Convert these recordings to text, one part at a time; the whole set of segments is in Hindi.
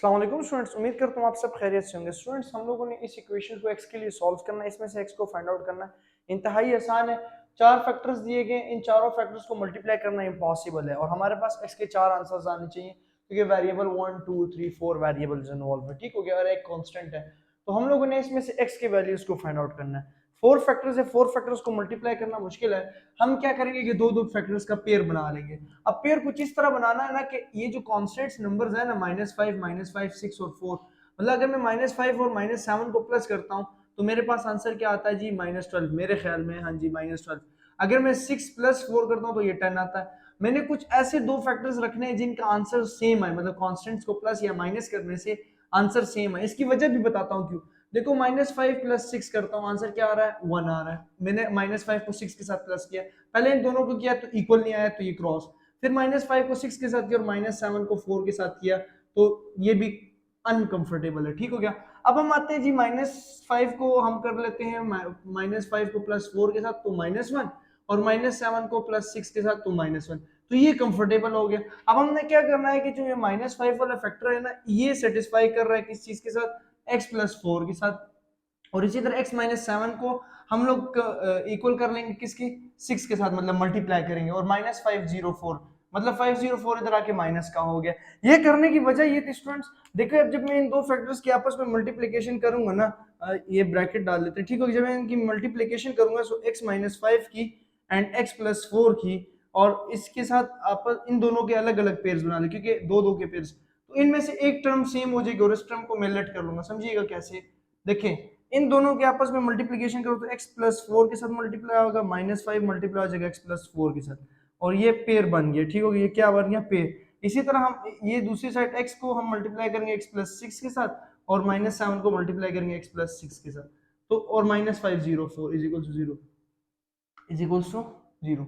अस्सलाम वालेकुम स्टूडेंट्स, उम्मीद करता हूँ आप सब खैरियत से होंगे। स्टूडेंट्स, हम लोगों ने इस इक्वेशन को x के लिए सॉल्व करना है, इसमें से x को फाइंड आउट करना है। इंतहाई आसान है। चार फैक्टर्स दिए गए, इन चारों फैक्टर्स को मल्टीप्लाई करना इम्पॉसिबल है और हमारे पास x के चार आंसर्स आने चाहिए क्योंकि वेरिएबल 1 2 3 4 वेरिएबल्स इन्वॉल्व है। ठीक हो गया, और एक कांस्टेंट है। तो हम लोगों ने इसमें से x के वैल्यूज को फाइंड आउट करना है। फोर फैक्टर्स है, फोर फैक्टर्स को मल्टीप्लाई करना मुश्किल है। हम क्या करेंगे कि दो दो फैक्टर्स का पेयर बना लेंगे। अब पेयर कुछ इस तरह बनाना है ना कि ये जो कॉन्स्टेंट्स नंबर्स है ना, -5, -6 और 4, मतलब अगर मैं -5 और -7 को प्लस करता हूँ तो मेरे पास आंसर क्या आता है जी, -12 मेरे ख्याल में। हाँ जी, -12। अगर मैं 6 + 4 करता हूँ तो ये 10 आता है। मैंने कुछ ऐसे दो फैक्टर्स रखने हैं जिनका आंसर सेम है, मतलब कॉन्स्टेंट्स को प्लस या माइनस करने से आंसर सेम है। इसकी वजह भी बताता हूँ क्यों। देखो, -5 + 6 करता हूँ, आंसर क्या आ रहा है, 1 आ रहा है। मैंने -5 को 6 के साथ प्लस किया, पहले इन दोनों को किया तो इक्वल नहीं आया, तो ये क्रॉस। फिर -5 को 6 के साथ किया और -7 को 4 के साथ किया, तो ये भी अनकंफर्टेबल है। ठीक हो गया। अब हम आते हैं जी, -5 को हम कर लेते हैं -5 को +4 के साथ तो -1, और -7 को +6 के साथ तो -1, तो ये कंफर्टेबल हो गया। अब हमने क्या करना है कि जो ये -5 वाला फैक्टर है ना, ये सेटिस्फाई कर रहा है किस चीज के साथ, x + 4 के साथ। और इसी तरह x - 7 को हम लोग इक्वल कर लेंगे किसकी, 6 के साथ, मतलब मल्टीप्लाई करेंगे, और -504, मतलब 504 इधर आके माइनस का हो गया। ये करने की वजह ये थी स्टूडेंट्स, देखो अब जब मैं इन दो फैक्टर्स की आपस में मल्टीप्लिकेशन करूंगा ना, ये ब्रैकेट डाल लेते हैं। ठीक होगा, जब मैं इनकी मल्टीप्लिकेशन करूंगा सो x - 5 की एंड x + 4 की, और इसके साथ आपस इन दोनों के अलग अलग पेयर्स बना ले, क्योंकि दो दो के पेयर्स, तो इनमें से एक टर्म सेम हो जाएगी और इस टर्म को मैं लेट कर लूंगा। समझिएगा कैसे, देखें, इन दोनों के आपस में मल्टीप्लिकेशन करो तो x + 4 के साथ मल्टीप्लाई होगा, -5 मल्टीप्लाई हो जाएगा x + 4 के साथ, और ये पेयर बन गया। ठीक हो गया, ये क्या बन गया, पेयर। इसी तरह हम ये दूसरी साइड x को हम मल्टीप्लाई करेंगे x + 6 के साथ, और -7 को मल्टीप्लाई करेंगे x + 6 के साथ, तो और -504 = 0।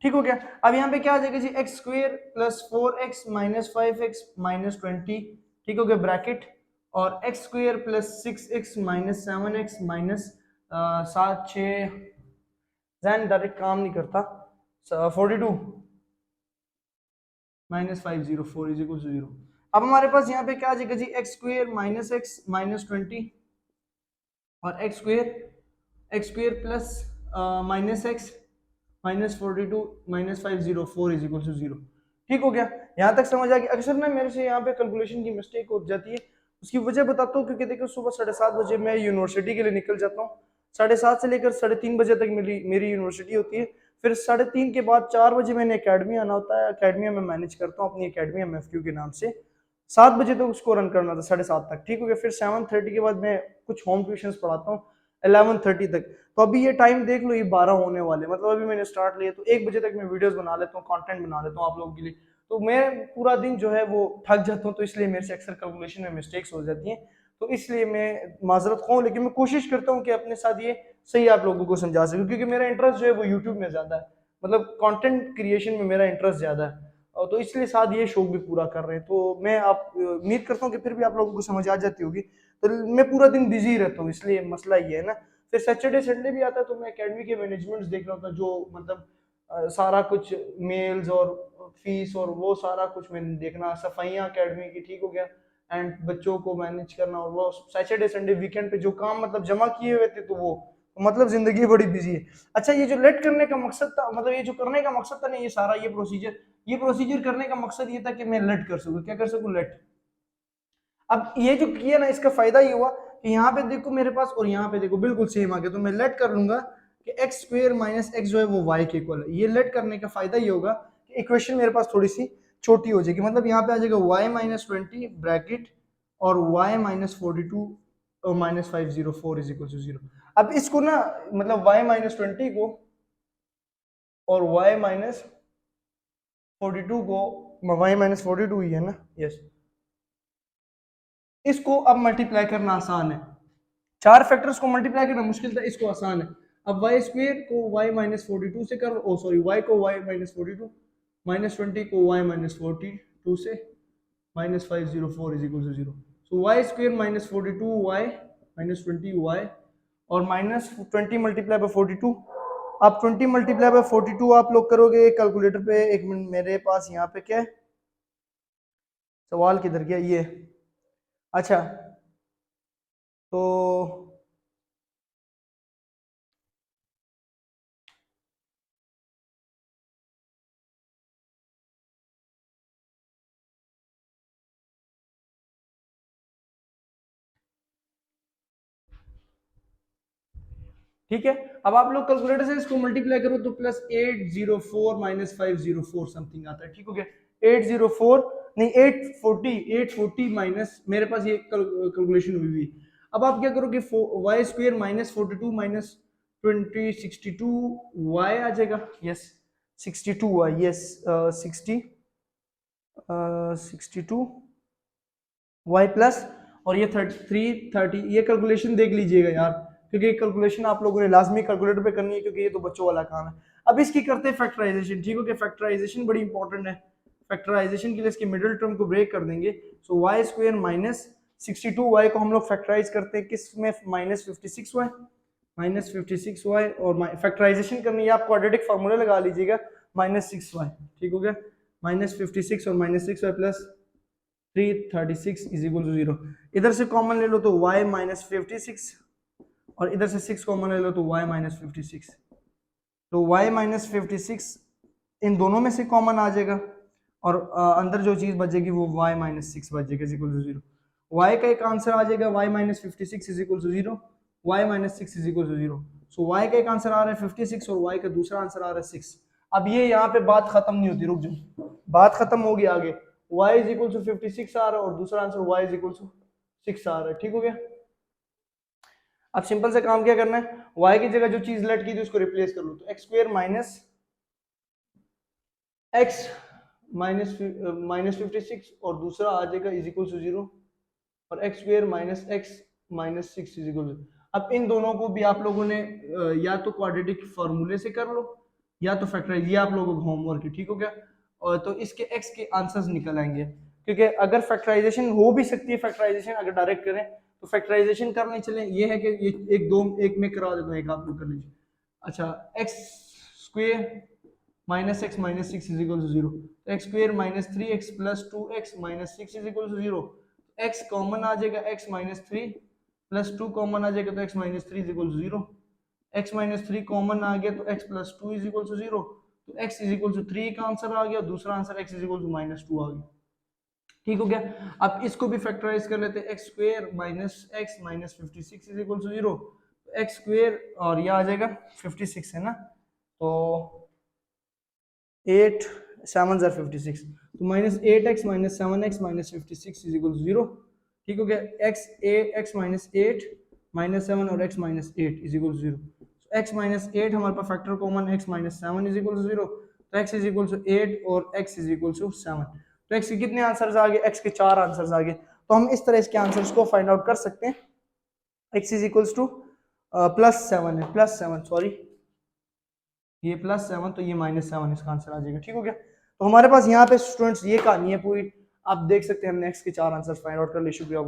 ठीक हो गया। अब यहाँ पे क्या आ जाएगा जी, x² + 4x - 5x - 20। ठीक हो गया, ब्रैकेट, और x² + 6x - 7x - 7 6, Jain direct काम नहीं करता, 42 -504 = 0। अब हमारे पास यहाँ पे क्या आ जाएगा जी, x² - x - 20, और x² प्लस -x -42 -504 = 0। ठीक हो गया, यहाँ तक समझ आ गया। अक्सर ना मेरे से यहाँ पे कैलकुलेशन की मिस्टेक हो जाती है, उसकी वजह बताता हूँ, क्योंकि देखो सुबह 7:30 बजे मैं यूनिवर्सिटी के लिए निकल जाता हूँ। 7:30 से लेकर 3:30 बजे तक मेरी मेरी यूनिवर्सिटी होती है। फिर 3:30 के बाद 4 बजे मैंने अकेडमी आना होता है। अकेडमी में मैनेज करता हूँ अपनी अकेडमी MFQ के नाम से। 7 बजे तक उसको रन करना था, 7:30 तक। ठीक हो गया, फिर 7:30 के बाद मैं कुछ होम ट्यूशंस पढ़ाता हूँ 11:30 तक। तो अभी ये टाइम देख लो, ये 12 होने वाले, मतलब अभी मैंने स्टार्ट लिया, तो 1 बजे तक मैं वीडियोस बना लेता हूँ, कंटेंट बना लेता हूँ आप लोगों के लिए। तो मैं पूरा दिन जो है वो थक जाता हूँ, तो इसलिए मेरे से अक्सर कैलकुलेशन में मिस्टेक्स हो जाती हैं। तो इसलिए मैं माजरत खाऊं, लेकिन मैं कोशिश करता हूँ कि अपने साथ ये सही आप लोगों को समझा सकूं, क्योंकि मेरा इंटरेस्ट जो है वो यूट्यूब में ज्यादा है, मतलब कंटेंट क्रिएशन में मेरा इंटरेस्ट ज्यादा है। और तो इसलिए साथ ये शौक भी पूरा कर रहे हैं। तो मैं आप उम्मीद करता हूँ कि फिर भी आप लोगों को समझ आ जाती होगी। तो मैं पूरा दिन बिजी रहता हूँ, इसलिए मसला ये है ना। फिर सैटरडे संडे भी आता है तो मैं एकेडमी के मैनेजमेंट्स देख रहा होता, जो मतलब सारा कुछ मेल्स और फीस और वो सारा कुछ मैंने देखना, सफाइयाँ एकेडमी की। ठीक हो गया, एंड बच्चों को मैनेज करना, और वो सैटरडे संडे वीकेंड पे जो काम मतलब जमा किए हुए थे, तो वो मतलब जिंदगी बड़ी बिजी है। अच्छा, ये जो लेट करने का मकसद था, मतलब ये जो करने का मकसद था ना, ये सारा ये प्रोसीजर करने का मकसद ये था कि मैं लेट कर सकूं, क्या कर सकूं, लेट। अब ये जो किया ना, इसका फायदा ये हुआ कि यहाँ पे देखो मेरे पास, और यहाँ पे देखो बिल्कुल सेम आ गया, तो मैं लेट कर लूंगा कि x² - x जो है वो y के इक्वल है। ये लेट करने का फायदा ये होगा कि इक्वेशन मेरे पास थोड़ी सी छोटी हो जाएगी, मतलब यहाँ पे आ जाएगा y - 20 ब्रैकेट, और y - 42 और -504 = 0। अब इसको ना, मतलब y - 20 को और y - 42 को, y - 42 ही है ना, यस, इसको अब मल्टीप्लाई करना आसान है। चार फैक्टर्स को मल्टीप्लाई करना मुश्किल था, इसको आसान है। अब y² को y - 42 से करो, ओ सॉरी, y को y - 42, -20 को y - 42 से, -504 = 0। सो y² - 42 y -20 y, और -20 मल्टीप्लाई बाय 42। आप 20 मल्टीप्लाई बाय 42 आप लोग करोगे कैलकुलेटर पे। एक मिनट, मेरे पास यहाँ पे क्या है, सवाल किधर गया, ये अच्छा तो ठीक है, अब आप लोग कैलकुलेटर से इसको मल्टीप्लाई करो तो +804 -504 समथिंग आता है। ठीक हो गया, 804 नहीं 840 माइनस, मेरे पास ये कैलकुलेशन हुई हुई। अब आप क्या करोगे, वाई स्क्वेयर -42 -20 62 वाई आ जाएगा, yes 62 y, yes 62 y plus, और ये 330, ये कैलकुलेशन देख लीजिएगा यार, क्योंकि ये कैलकुलेशन आप लोगों ने लाजमी कैलकुलेटर पे करनी है, क्योंकि ये तो बच्चों वाला काम है। अब इसकी करते हैं फैक्टराइजेशन। ठीक हो गया, फैक्टराइजेशन बड़ी इंपॉर्टेंट है। फैक्टराइजेशन के लिए इसकी मिडिल टर्म को ब्रेक कर देंगे। सो वाई स्क्वेयर -62 वाई को हम लोग फैक्टराइज करते हैं किस में, -56 वाई, -56 वाई, और फैक्टराइजेशन करनी है आप क्वाड्रेटिक फार्मूला लगा लीजिएगा, -6 वाई। ठीक हो गया, -56 और -6 y plus 336 is equal to 0। इधर से कॉमन ले लो तो y -56, और इधर से 6 कॉमन ले लो तो y -56। तो y -56 इन दोनों में से कॉमन आ जाएगा, और अंदर जो चीज बचेगी वो y -6 बचेगा इज इक्वल टू 0। y का एक आंसर आ जाएगा y -56 is equal to 0, y -6 is equal to 0। So y का एक आंसर आ रहा है 56 और y का दूसरा आंसर आ रहा है 6। अब ये यहाँ पे बात खत्म नहीं होती, रुक जाओ, बात खत्म होगी आगे। y इज इक्वल टू 56 आ रहा है और दूसरा answer y is equal to 6 आ रहा है। ठीक हो गया, अब सिंपल से काम क्या करना है, y की जगह जो चीज लट की थी उसको रिप्लेस कर लो। तो एक्स स्क्वायर माइनस एक्स -56 और दूसरा आ जाएगा इज इक्वल टू 0, और x square minus x -6 is equal to. अब इन दोनों को भी आप लोगों ने या तो क्वाड्रेटिक फार्मूले से कर लो या तो फैक्टराइज, ये आप लोगों को होमवर्क है। ठीक हो गया, और तो इसके एक्स के आंसर्स निकल आएंगे, क्योंकि अगर फैक्टराइजेशन हो भी सकती है, फैक्टराइजेशन अगर डायरेक्ट करें तो फैक्टराइजेशन करने चले, ये है कि ये एक में करा देता हूँ, एक आप लोग कर लीजिए। अच्छा, x square -x -6 is equal to 0, तो x square -3x plus 2x -6 is equal to 0। x common आ जाएगा, x -3 प्लस 2 कॉमन आ जाएगा तो x -3 is equal to 0। x -3 common आ गया तो x plus 2 is equal to 0, तो x इज इक्वल टू 3 का आंसर आ गया, दूसरा answer x is equal to -2 आ गया। ठीक हो गया, अब इसको भी फैक्टराइज कर लेते हैं, x square -x -56 is equal to 0, x square और ये आ जाएगा 56 है ना, तो 8 7 ज़ा 56, तो -8x -7x -56 is equal to 0। ठीक हो गया, x -8 -7 और x -8 is equal to 0। x -8 हमारे पास factor common, x -7 is equal to 0, तो x इज इक्वल टू 8 और x इज इक्वल टू 7। तो x के कितने आंसर्स आ गए, x के 4 आंसर्स आ गए। तो हम इस तरह इसके आंसर्स को फाइंड आउट कर सकते हैं। x इज इक्वल टू +7 है, +7 सॉरी, ये +7 तो ये -7, इसका आंसर आ जाएगा। ठीक हो गया, तो हमारे पास यहाँ पे स्टूडेंट्स ये कहानी है पूरी, आप देख सकते हैं हमने x के 4 आंसर फाइंड आउट कर लिए। शुक्रिया।